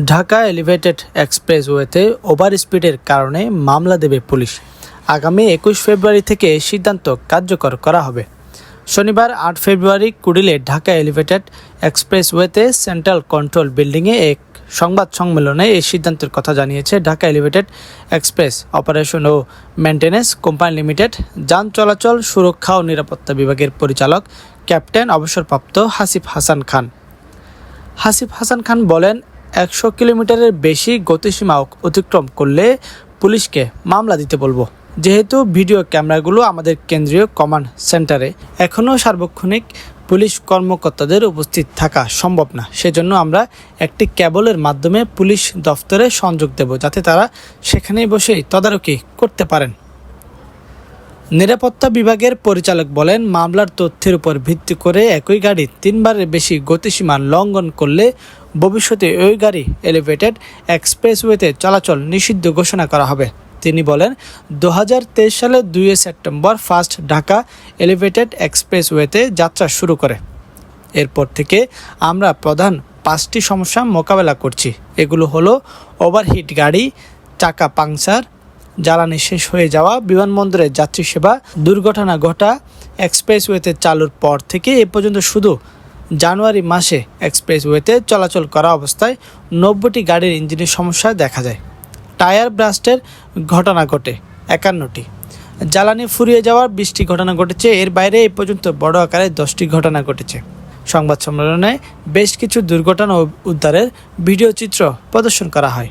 Dhaka elevated এক্সপ্রেসওয়েতে over স্পিডের কারণে মামলা দেবে পুলিশ। আগামী 21 ফেব্রুয়ারি থেকে সিদ্ধান্ত কার্যকর করা হবে। শনিবার 8 ফেব্রুয়ারি কুড়িলে ঢাকা এলিভেটেড এক্সপ্রেসওয়েতে সেন্ট্রাল কন্ট্রোল বিল্ডিংয়ে এক সংবাদ সম্মেলনে এই সিদ্ধান্তের কথা জানিয়েছে ঢাকা এলিভেটেড এক্সপ্রেস অপারেশন ও মেইনটেন্যান্স কোম্পানি লিমিটেড যান চলাচল সুরক্ষা ও নিরাপত্তা বিভাগের পরিচালক ক্যাপ্টেন অবসরপ্রাপ্ত হাসিফ হাসান খান। হাসিফ হাসান খান বলেন, 100 কিলোমিটারের বেশি গতিসীমা অতিক্রম করলে পুলিশকে মামলা দিতে বলবো। যেহেতু ভিডিও ক্যামেরাগুলো আমাদের কেন্দ্রীয় কমান্ড সেন্টারে এখনও সার্বক্ষণিক পুলিশ কর্মকর্তাদের উপস্থিত থাকা সম্ভব না, সেজন্য আমরা একটি কেবলের মাধ্যমে পুলিশ দফতরে সংযোগ দেব, যাতে তারা সেখানেই বসেই তদারকি করতে পারেন। নিরাপত্তা বিভাগের পরিচালক বলেন, মামলার তথ্যের উপর ভিত্তি করে একই গাড়ি 3 বারের বেশি গতিসীমা লঙ্ঘন করলে ভবিষ্যতে ওই গাড়ি এলিভেটেড এক্সপ্রেসওয়েতে চলাচল নিষিদ্ধ ঘোষণা করা হবে। তিনি বলেন, 2023 সালের 2 সেপ্টেম্বর ফার্স্ট ঢাকা এলিভেটেড এক্সপ্রেসওয়েতে যাত্রা শুরু করে। এরপর থেকে আমরা প্রধান 5টি সমস্যা মোকাবেলা করছি। এগুলো হলো ওভারহিট গাড়ি, চাকা পাংচার, জ্বালানি শেষ হয়ে যাওয়া, বিমানবন্দরের যাত্রী সেবা, দুর্ঘটনা ঘটা। এক্সপ্রেসওয়েতে চালুর পর থেকে এ পর্যন্ত শুধু জানুয়ারি মাসে এক্সপ্রেসওয়েতে চলাচল করা অবস্থায় 90টি গাড়ির ইঞ্জিনের সমস্যা দেখা যায়। টায়ার ব্রাস্টের ঘটনা ঘটে 51টি। জ্বালানি ফুরিয়ে যাওয়ার 20টি ঘটনা ঘটেছে। এর বাইরে এ পর্যন্ত বড় আকারে 10টি ঘটনা ঘটেছে। সংবাদ সম্মেলনে বেশ কিছু দুর্ঘটনা ও উদ্ধারের ভিডিও চিত্র প্রদর্শন করা হয়।